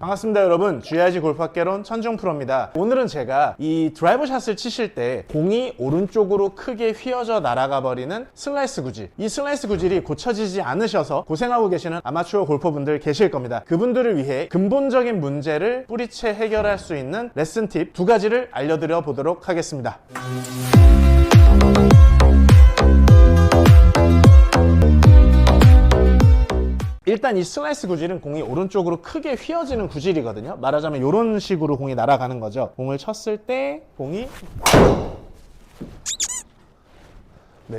반갑습니다 여러분. GIG 골프학개론 천중프로입니다. 오늘은 제가 이 드라이버 샷을 치실 때 공이 오른쪽으로 크게 휘어져 날아가 버리는 슬라이스 구질, 이 슬라이스 구질이 고쳐지지 않으셔서 고생하고 계시는 아마추어 골퍼분들 계실 겁니다. 그분들을 위해 근본적인 문제를 뿌리채 해결할 수 있는 레슨 팁 두 가지를 알려드려 보도록 하겠습니다. 일단 이 슬라이스 구질은 공이 오른쪽으로 크게 휘어지는 구질이거든요. 말하자면 이런 식으로 공이 날아가는 거죠. 공을 쳤을 때 공이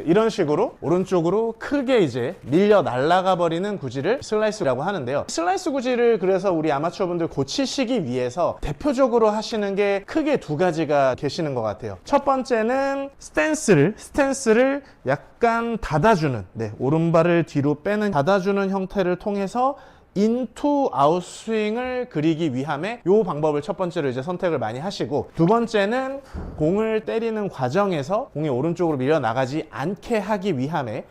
이런 식으로 오른쪽으로 크게 이제 밀려 날아가 버리는 구질을 슬라이스라고 하는데요. 슬라이스 구질을 그래서 우리 아마추어분들 고치시기 위해서 대표적으로 하시는 게 크게 두 가지가 계시는 것 같아요. 첫 번째는 스탠스를 약간 닫아주는, 오른발을 뒤로 빼는 닫아주는 형태를 통해서 인투 아웃 스윙을 그리기 위함에 이 방법을 첫 번째로 이제 선택을 많이 하시고, 두 번째는 공을 때리는 과정에서 공이 오른쪽으로 밀려 나가지 않게 하기 위함에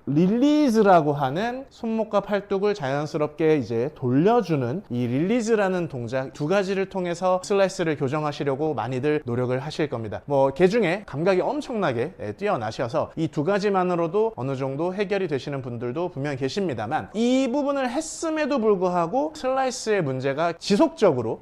릴리즈라고 하는 손목과 팔뚝을 자연스럽게 이제 돌려주는 이 릴리즈라는 동작 두 가지를 통해서 슬라이스를 교정하시려고 많이들 노력을 하실 겁니다. 개 중에 감각이 엄청나게 뛰어나셔서 이 두 가지만으로도 어느 정도 해결이 되시는 분들도 분명히 계십니다만, 이 부분을 했음에도 불구하고 슬라이스의 문제가 지속적으로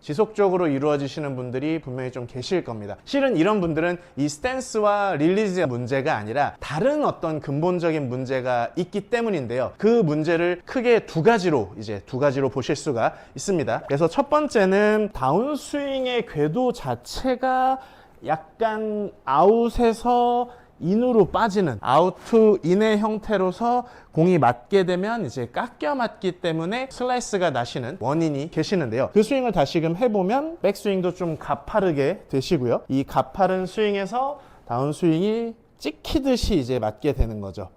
이루어지시는 분들이 분명히 좀 계실 겁니다. 실은 이런 분들은 이 스탠스와 릴리즈의 문제가 아니라 다른 어떤 근본적인 문제가 있기 때문인데요. 그 문제를 크게 두 가지로 보실 수가 있습니다. 그래서 첫 번째는 다운스윙의 궤도 자체가 약간 아웃에서 인으로 빠지는 아웃 투 인의 형태로서 공이 맞게 되면 이제 깎여 맞기 때문에 슬라이스가 나시는 원인이 계시는데요. 그 스윙을 다시금 해보면 백스윙도 좀 가파르게 되시고요. 이 가파른 스윙에서 다운스윙이 찍히듯이 이제 맞게 되는 거죠.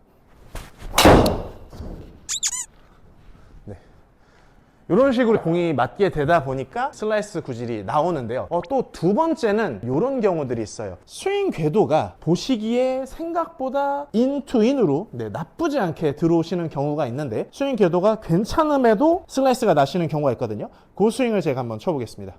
이런 식으로 공이 맞게 되다 보니까 슬라이스 구질이 나오는데요. 또 두 번째는 이런 경우들이 있어요. 스윙 궤도가 보시기에 생각보다 인투인으로 나쁘지 않게 들어오시는 경우가 있는데, 스윙 궤도가 괜찮음에도 슬라이스가 나시는 경우가 있거든요. 그 스윙을 제가 한번 쳐보겠습니다.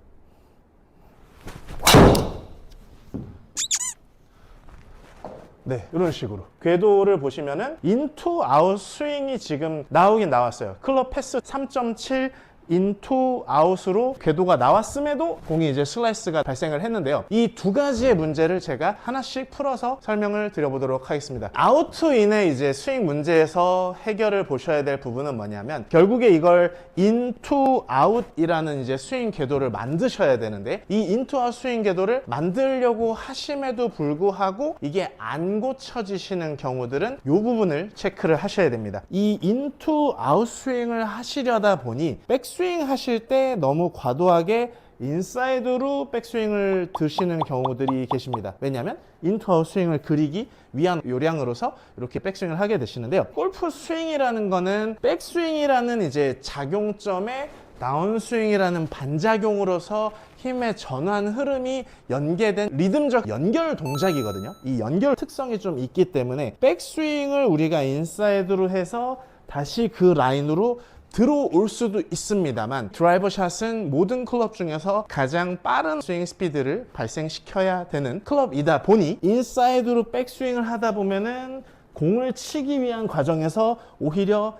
이런 식으로 궤도를 보시면은 인투 아웃 스윙이 지금 나오긴 나왔어요. 클럽 패스 3.7 인투 아웃으로 궤도가 나왔음에도 공이 이제 슬라이스가 발생을 했는데요. 이 두 가지의 문제를 제가 하나씩 풀어서 설명을 드려보도록 하겠습니다. 아웃 투 인의 이제 스윙 문제에서 해결을 보셔야 될 부분은 뭐냐면, 결국에 이걸 인투 아웃이라는 이제 스윙 궤도를 만드셔야 되는데, 이 인투 아웃 스윙 궤도를 만들려고 하심에도 불구하고 이게 안 고쳐지시는 경우들은 이 부분을 체크를 하셔야 됩니다. 이 인투 아웃 스윙을 하시려다 보니 백스윙 하실 때 너무 과도하게 인사이드로 백스윙을 드시는 경우들이 계십니다. 왜냐하면 인투아웃 스윙을 그리기 위한 요량으로서 이렇게 백스윙을 하게 되시는데요. 골프 스윙이라는 거는 백스윙이라는 이제 작용점에 다운스윙이라는 반작용으로서 힘의 전환 흐름이 연계된 리듬적 연결 동작이거든요. 이 연결 특성이 좀 있기 때문에 백스윙을 우리가 인사이드로 해서 다시 그 라인으로 들어올 수도 있습니다만, 드라이버 샷은 모든 클럽 중에서 가장 빠른 스윙 스피드를 발생시켜야 되는 클럽이다 보니 인사이드로 백스윙을 하다 보면은 공을 치기 위한 과정에서 오히려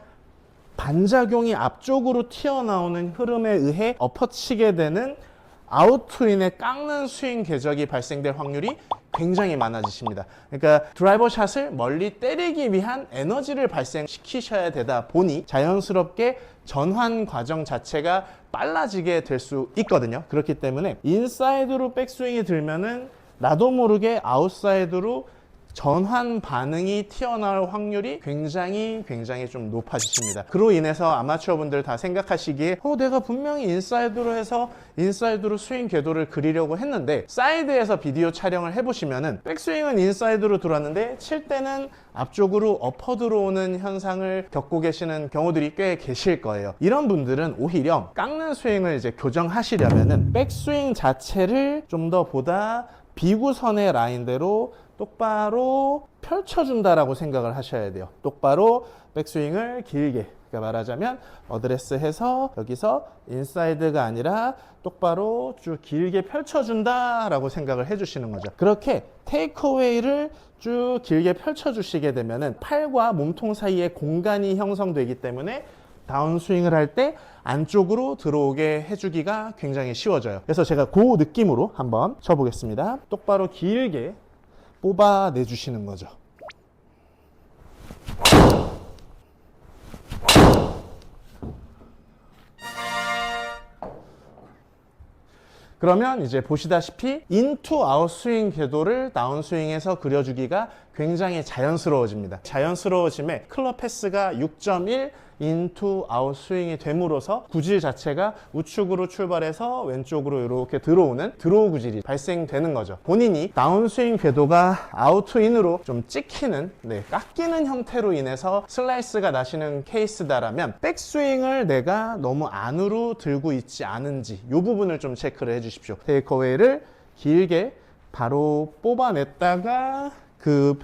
반작용이 앞쪽으로 튀어나오는 흐름에 의해 엎어치게 되는 아웃투인의 깎는 스윙 궤적이 발생될 확률이 굉장히 많아지십니다. 그러니까 드라이버 샷을 멀리 때리기 위한 에너지를 발생시키셔야 되다 보니 자연스럽게 전환 과정 자체가 빨라지게 될 수 있거든요. 그렇기 때문에 인사이드로 백스윙이 들면은 나도 모르게 아웃사이드로 전환 반응이 튀어나올 확률이 굉장히 좀 높아지십니다. 그로 인해서 아마추어분들 다 생각하시기에 내가 분명히 인사이드로 해서 인사이드로 스윙 궤도를 그리려고 했는데, 사이드에서 비디오 촬영을 해보시면은 백스윙은 인사이드로 들어왔는데 칠 때는 앞쪽으로 엎어 들어오는 현상을 겪고 계시는 경우들이 꽤 계실 거예요. 이런 분들은 오히려 깎는 스윙을 이제 교정하시려면은 백스윙 자체를 좀 더 보다 비구선의 라인대로 똑바로 펼쳐준다라고 생각을 하셔야 돼요. 똑바로 백스윙을 길게 그러니까 말하자면 어드레스해서 여기서 인사이드가 아니라 똑바로 쭉 길게 펼쳐준다 라고 생각을 해주시는 거죠. 그렇게 테이크어웨이를 쭉 길게 펼쳐주시게 되면은 팔과 몸통 사이에 공간이 형성되기 때문에 다운스윙을 할 때 안쪽으로 들어오게 해주기가 굉장히 쉬워져요. 그래서 제가 그 느낌으로 한번 쳐보겠습니다. 똑바로 길게 뽑아내 주시는 거죠. 그러면 이제 보시다시피 인투 아웃스윙 궤도를 다운스윙에서 그려주기가 굉장히 자연스러워집니다. 자연스러워짐에 클럽 패스가 6.1 인투 아웃스윙이 됨으로써 구질 자체가 우측으로 출발해서 왼쪽으로 이렇게 들어오는 드로우 구질이 발생되는 거죠. 본인이 다운스윙 궤도가 아웃투인으로 좀 찍히는, 깎이는 형태로 인해서 슬라이스가 나시는 케이스다라면 백스윙을 내가 너무 안으로 들고 있지 않은지 이 부분을 좀 체크를 해주십시오. 테이크어웨이를 길게 바로 뽑아냈다가 그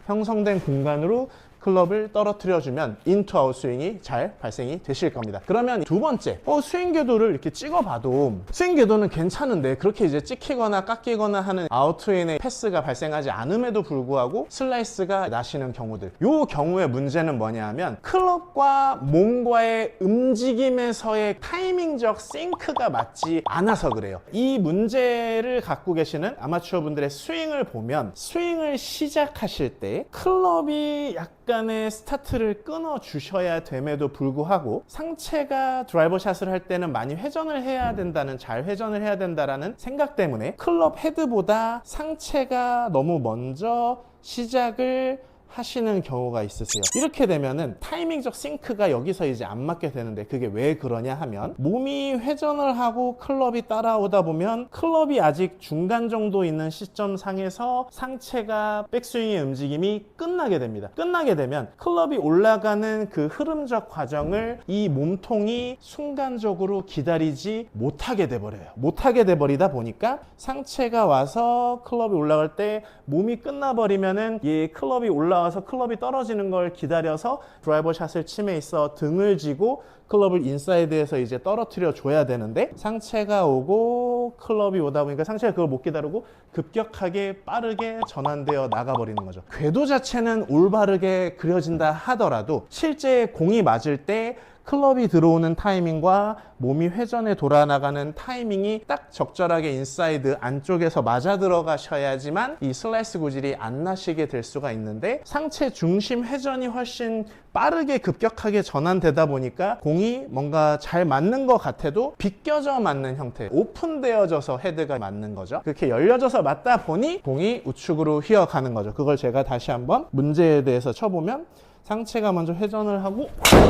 형성된 공간으로 클럽을 떨어뜨려주면 인투 아웃 스윙이 잘 발생이 되실 겁니다. 그러면 두 번째, 스윙 궤도를 이렇게 찍어봐도 스윙 궤도는 괜찮은데 그렇게 이제 찍히거나 깎이거나 하는 아웃투인의 패스가 발생하지 않음에도 불구하고 슬라이스가 나시는 경우들. 이 경우의 문제는 뭐냐 하면 클럽과 몸과의 움직임에서의 타이밍적 싱크가 맞지 않아서 그래요. 이 문제를 갖고 계시는 아마추어 분들의 스윙을 보면 스윙을 시작하실 때 클럽이 약간의 스타트를 끊어 주셔야 됨에도 불구하고 상체가 드라이버 샷을 할 때는 많이 회전을 해야 된다는, 잘 회전을 해야 된다라는 생각 때문에 클럽 헤드보다 상체가 너무 먼저 시작을 하시는 경우가 있으세요. 이렇게 되면은 타이밍적 싱크가 여기서 이제 안 맞게 되는데 그게 왜 그러냐 하면 몸이 회전을 하고 클럽이 따라오다 보면 클럽이 아직 중간 정도 있는 시점 상에서 상체가 백스윙의 움직임이 끝나게 됩니다. 끝나게 되면 클럽이 올라가는 그 흐름적 과정을 이 몸통이 순간적으로 기다리지 못하게 돼버려요. 못하게 돼버리다 보니까 상체가 와서 클럽이 올라갈 때 몸이 끝나버리면은 이 클럽이 올라와서 클럽이 떨어지는 걸 기다려서 드라이버 샷을 침에 있어 등을 쥐고 클럽을 인사이드에서 이제 떨어뜨려 줘야 되는데 상체가 오고 클럽이 오다 보니까 상체가 그걸 못 기다리고 급격하게 빠르게 전환되어 나가버리는 거죠. 궤도 자체는 올바르게 그려진다 하더라도 실제 공이 맞을 때 클럽이 들어오는 타이밍과 몸이 회전에 돌아나가는 타이밍이 딱 적절하게 인사이드 안쪽에서 맞아 들어가셔야지만 이 슬라이스 구질이 안 나시게 될 수가 있는데 상체 중심 회전이 훨씬 빠르게 급격하게 전환되다 보니까 공이 뭔가 잘 맞는 것 같아도 비껴져 맞는 형태, 오픈되어져서 헤드가 맞는 거죠. 그렇게 열려져서 맞다 보니 공이 우측으로 휘어가는 거죠. 그걸 제가 다시 한번 문제에 대해서 쳐보면 상체가 먼저 회전을 하고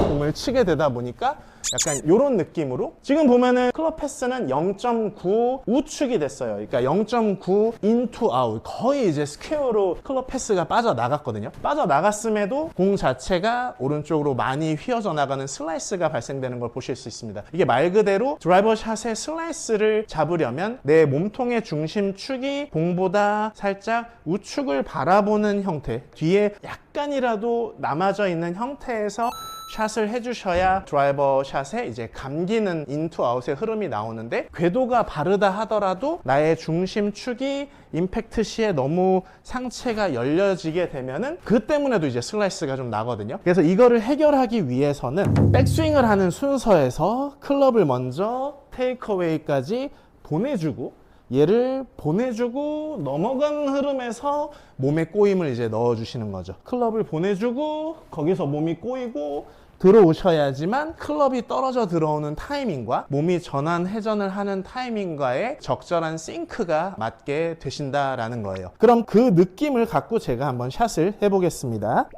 공을 치게 되다 보니까 약간 이런 느낌으로 지금 보면은 클럽 패스는 0.9 우측이 됐어요. 그러니까 0.9 인투 아웃, 거의 이제 스퀘어로 클럽 패스가 빠져나갔거든요. 빠져나갔음에도 공 자체가 오른쪽으로 많이 휘어져 나가는 슬라이스가 발생되는 걸 보실 수 있습니다. 이게 말 그대로 드라이버 샷의 슬라이스를 잡으려면 내 몸통의 중심축이 공보다 살짝 우측을 바라보는 형태, 뒤에 약간이라도 남아져 있는 형태에서 샷을 해주셔야 드라이버 샷에 이제 감기는 인투 아웃의 흐름이 나오는데 궤도가 바르다 하더라도 나의 중심축이 임팩트 시에 너무 상체가 열려지게 되면은 그 때문에도 이제 슬라이스가 좀 나거든요. 그래서 이거를 해결하기 위해서는 백스윙을 하는 순서에서 클럽을 먼저 테이크어웨이까지 보내주고 얘를 보내주고 넘어간 흐름에서 몸에 꼬임을 이제 넣어주시는 거죠. 클럽을 보내주고 거기서 몸이 꼬이고 들어오셔야지만 클럽이 떨어져 들어오는 타이밍과 몸이 전환 회전을 하는 타이밍과의 적절한 싱크가 맞게 되신다라는 거예요. 그럼 그 느낌을 갖고 제가 한번 샷을 해보겠습니다.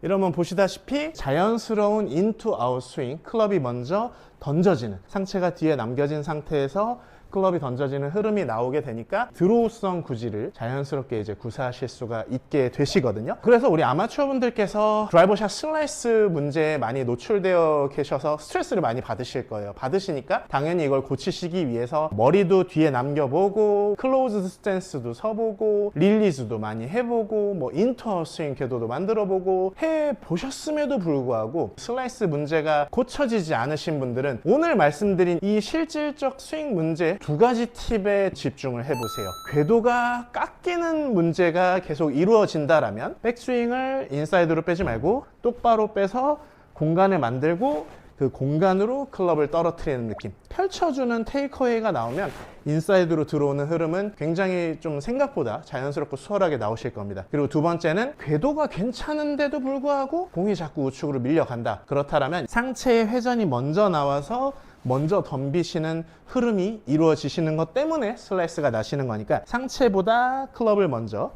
이러면 보시다시피 자연스러운 인투 아웃 스윙, 클럽이 먼저 던져지는, 상체가 뒤에 남겨진 상태에서 클럽이 던져지는 흐름이 나오게 되니까 드로우성 구질을 자연스럽게 이제 구사하실 수가 있게 되시거든요. 그래서 우리 아마추어 분들께서 드라이버샷 슬라이스 문제에 많이 노출되어 계셔서 스트레스를 많이 받으실 거예요. 받으시니까 당연히 이걸 고치시기 위해서 머리도 뒤에 남겨보고 클로즈드 스탠스도 서보고 릴리즈도 많이 해보고 뭐 인터 스윙 궤도도 만들어보고 해보셨음에도 불구하고 슬라이스 문제가 고쳐지지 않으신 분들은 오늘 말씀드린 이 실질적 스윙 문제 두 가지 팁에 집중을 해보세요. 궤도가 깎이는 문제가 계속 이루어진다라면 백스윙을 인사이드로 빼지 말고 똑바로 빼서 공간을 만들고 그 공간으로 클럽을 떨어뜨리는 느낌, 펼쳐주는 테이크어웨이가 나오면 인사이드로 들어오는 흐름은 굉장히 좀 생각보다 자연스럽고 수월하게 나오실 겁니다. 그리고 두 번째는 궤도가 괜찮은데도 불구하고 공이 자꾸 우측으로 밀려간다. 그렇다면 상체의 회전이 먼저 나와서 먼저 덤비시는 흐름이 이루어지시는 것 때문에 슬라이스가 나시는 거니까 상체보다 클럽을 먼저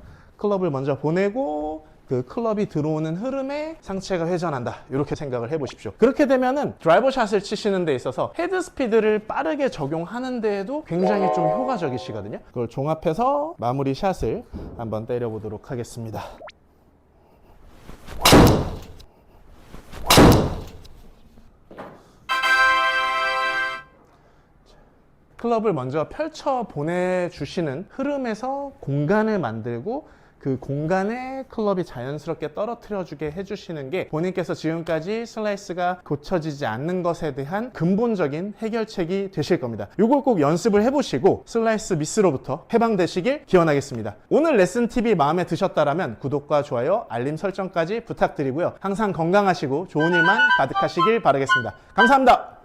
보내고 그 클럽이 들어오는 흐름에 상체가 회전한다, 이렇게 생각을 해보십시오. 그렇게 되면은 드라이버 샷을 치시는 데 있어서 헤드 스피드를 빠르게 적용하는 데에도 굉장히 좀 효과적이시거든요. 그걸 종합해서 마무리 샷을 한번 때려보도록 하겠습니다. 클럽을 먼저 펼쳐 보내주시는 흐름에서 공간을 만들고 그 공간에 클럽이 자연스럽게 떨어뜨려주게 해주시는 게 본인께서 지금까지 슬라이스가 고쳐지지 않는 것에 대한 근본적인 해결책이 되실 겁니다. 이걸 꼭 연습을 해보시고 슬라이스 미스로부터 해방되시길 기원하겠습니다. 오늘 레슨 팁이 마음에 드셨다면 구독과 좋아요, 알림 설정까지 부탁드리고요. 항상 건강하시고 좋은 일만 가득하시길 바라겠습니다. 감사합니다.